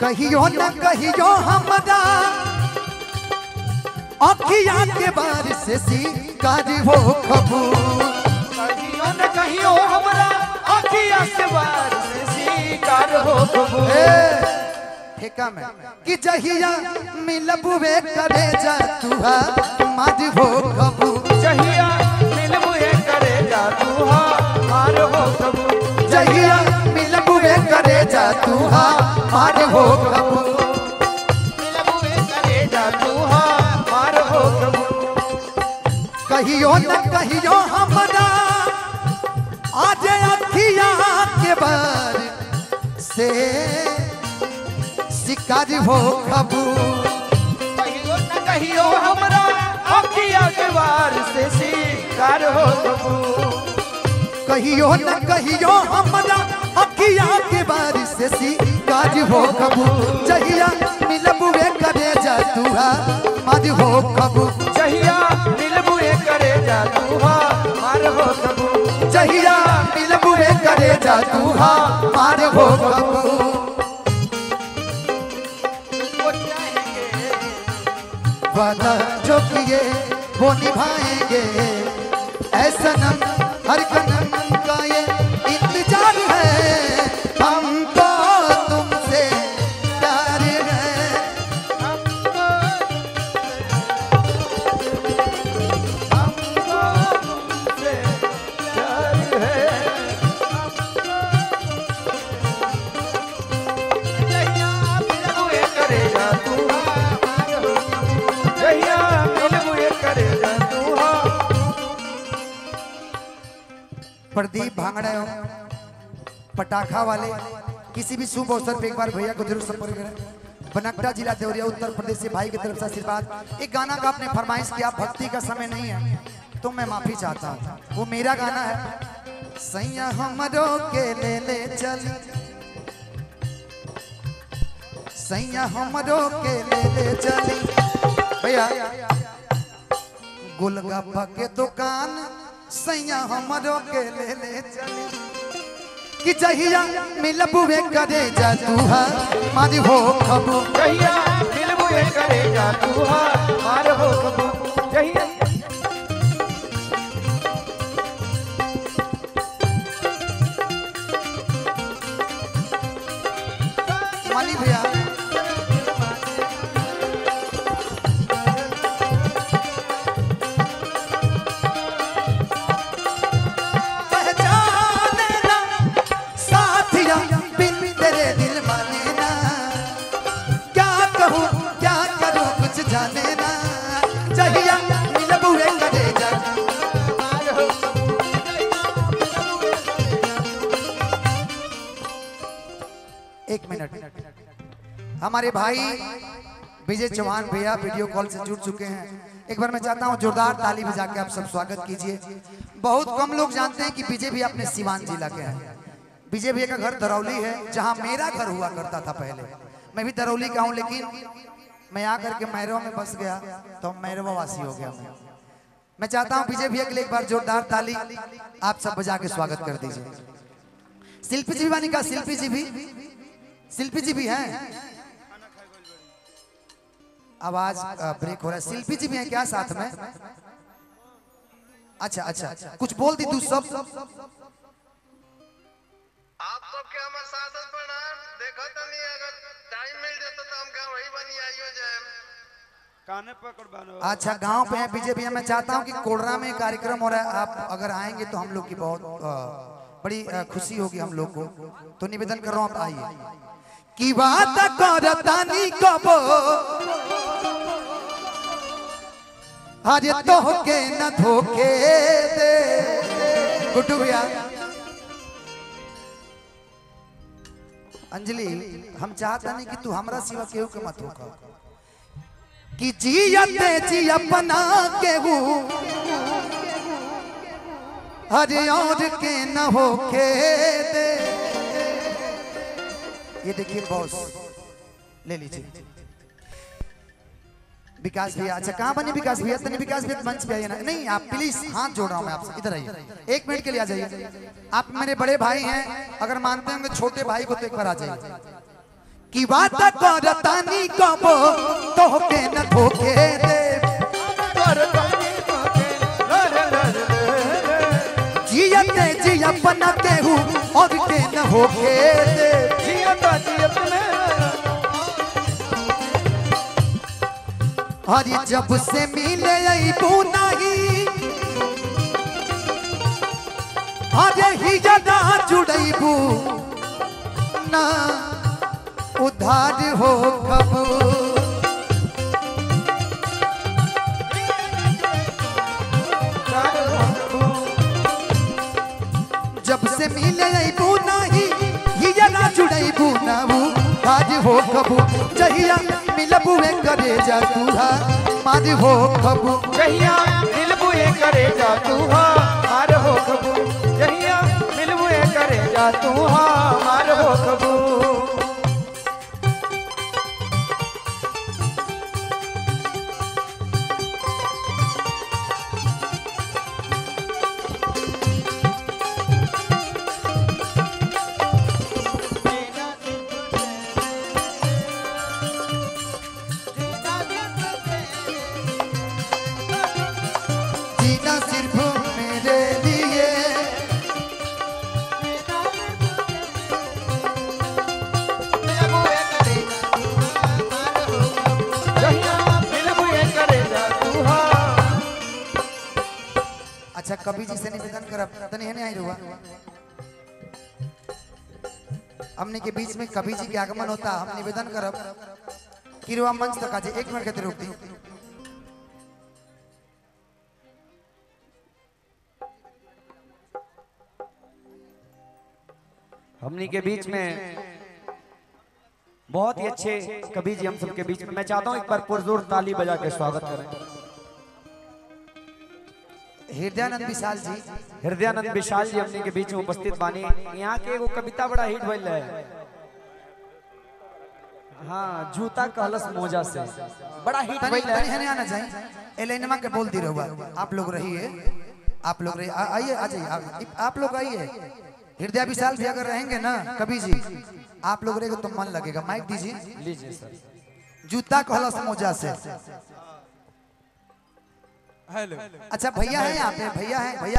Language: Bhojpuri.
कहियो न कहियो हमरा अखिया के बारिश से कारी हो खबू। कहियो न कहियो हमरा अखिया के बारिश से कार हो खबू। ठेका में कि जहिया मिलबुए करे जा तुहा मार हो खबू। जहिया मिलबुए करे जा तुहा मार हो खबू। जहिया मिलबुए करे जा तुहा मार हो खबू। मिलबुए करे जा तुहा मार हो खबू। कहियो न कहियो हमरा आज अखिया के बार से शिकार हो खबू। कहियो न कहियो हमरा अखिया के बार से शिकार हो खबू। कहियो न कहियो हमरा अखिया के बार से शिकार हो खबू। जहिया मिलबुए करे जा तुहा मार हो खबू। जहिया मिलबुए करे जा तुहा मार हो खबू। जहिया मिलबुए करे जा तुहा मार हो खबू। वादा जो किए वो निभाएंगे ऐसा नम हर कदम का ये इंतजार है। हमको तुमसे प्यार है। हमको तुमसे प्यार है। जहिया मिलबुए करे जा तुहा मार हो खबू। जहिया मिलबुए करे जा तुहा। प्रदीप भांगड़ा पटाखा वाले किसी भी शुभ अवसर पे एक बार भैया को जरूर संपर्क करें। बनकटा जिला देवरिया उत्तर प्रदेश से भाई की तरफ से आशीर्वाद। एक गाना का आपने फरमाइश किया, भक्ति का समय नहीं है तो मैं माफी चाहता हूँ। वो मेरा गाना है। सैया हमरो के ले चली, सैया हमरो के ले चली भैया गोलगप्पा के दुकान। सैया हमरो के ले चली कि जहिया मिलबुए करे जा तुहा मार हो खबू। जहिया मिलबुए करे जा तुहा मार हो खबू। जहिया मानी भैया जाने ना। जहिया मिलबुए करे जा मार हो खबू। एक मिनट, हमारे भाई विजय चौहान भैया वीडियो कॉल से जुड़ चुके हैं। एक बार मैं चाहता हूं जोरदार ताली बजा के आप सब स्वागत कीजिए। बहुत कम लोग जानते हैं कि विजय भैया अपने सिवान जिला के हैं। विजय भैया का घर दरौली है, जहां मेरा घर हुआ करता था पहले। मैं भी दरौली का हूं, लेकिन मैं आकर के मैरवा में बस गया तो मैरवा वासी हो गया। मैं चाहता हूं विजय भैया के लिए एक बार जोरदार ताली आप सब बजा के स्वागत कर दीजिए। शिल्पी जी भी बानी का, शिल्पी जी भी हैं। आवाज ब्रेक हो रहा है। शिल्पी जी भी हैं क्या साथ में? अच्छा कुछ बोल दी तू सब। आप सबके हमर सादत प्रणाम। देखो तनी अगर टाइम मिल जाता तो हम गाँव वही बनी आइयो जाए। काने पकड़ बानो। अच्छा गांव पे है विजय भैया। मैं चाहता हूं कि कोडरा में कार्यक्रम हो रहा है, आप अगर आएंगे तो हम लोग की बहुत बड़ी खुशी होगी हम लोग को। तो निवेदन कर रहा हूं आप आइए। की बात करतानी कबो अरे तो के न धोखे दे। गुड्डू भैया अंजलि, हम चाहता नहीं कि तू हमरा सिवा केहू के मत होगा। कि जियते जी अपना केहू अरे और के न होके दे। ये देखिए बॉस, ले लीजिए विकास भैया। अच्छा कहाँ बने विकास भैया? तने विकास भैया मंच पे आइए ना। नहीं आप प्लीज, हाथ जोड़ रहा हूँ मैं आपसे, इधर आइए। एक मिनट के लिए आ जाइए। आप मेरे बड़े भाई हैं, अगर मानते होंगे छोटे भाई को तो एक बार आ जाइए। की बात करतानी कबो तोहके न धोखे दे जियते जी अपना केहू और के न होके दे हरी जब से मिले अबू नहीं अरे ही जदा जुड़बू ना उधार हो कबू जब से मिले अबू नहीं ही जदा जुड़बू ना उधार हो कबू जहिया मिलबू करे जा तूहा मार हो कबू जहिया मिलबू करे जा तूहा मार हो कबू जहिया मिलबू करे जा तूहा मार हो कबू अच्छा कवि जी से निवेदन करब तनी है नहीं रुआ हमने के बीच में कवि जी के आगमन होता हम निवेदन करब कि रुआ मंच तक आ जाए 1 मिनट के रुक दी हमनी के बीच में बहुत ही अच्छे कवि जी हम सबके बीच में मैं चाहता हूं एक बार पुरजोर ताली बजा के स्वागत करें हृदयानंद विशाल जी हृदयानंद विशाल जी हमने के बीच में उपस्थित बानी यहाँ के एगो कविता बड़ा हिट भइल है हाँ जूता कहलस मोजा से बड़ा हिट भइल है तनी है नहीं आना चाहिए एलेनमा के बोल दी रहुआ आप लोग रहिए आइए आ जाइए आप लोग आइए हृदय विशाल भी अगर रहेंगे ना कवि जी आप लोग रहेंगे तो मन लगेगा माइक दीजिए लीजिए सर जूता कहलस मोजा से हेलो अच्छा भैया है यहाँ पे भैया है